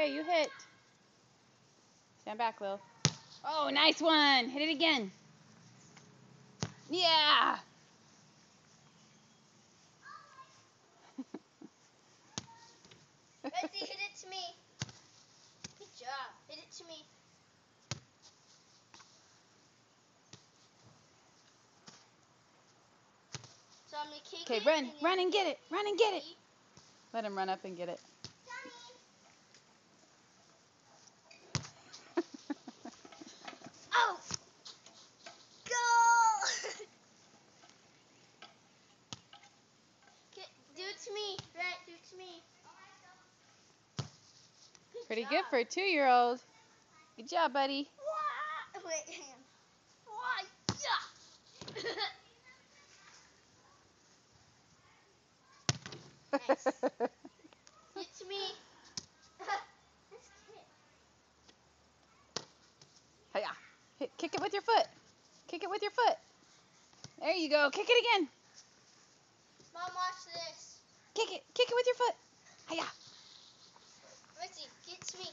Okay, you hit. Stand back, Lil. Oh, nice one. Hit it again. Yeah. Betsy, hit it to me. Good job. Hit it to me. So I'm gonna kick it. Okay, run and get it. Run and get it. Let him run up and get it. Oh! Go! Do it to me. Right, do it to me. Pretty good for a 2-year-old. Good job, buddy. Wah! Wait, hang on. Wah! Yeah! Nice. Get to me. Let's Hiya. Kick it with your foot. Kick it with your foot. There you go. Kick it again. Mom, watch this. Kick it. Kick it with your foot. Hiya. Betsy, get to me.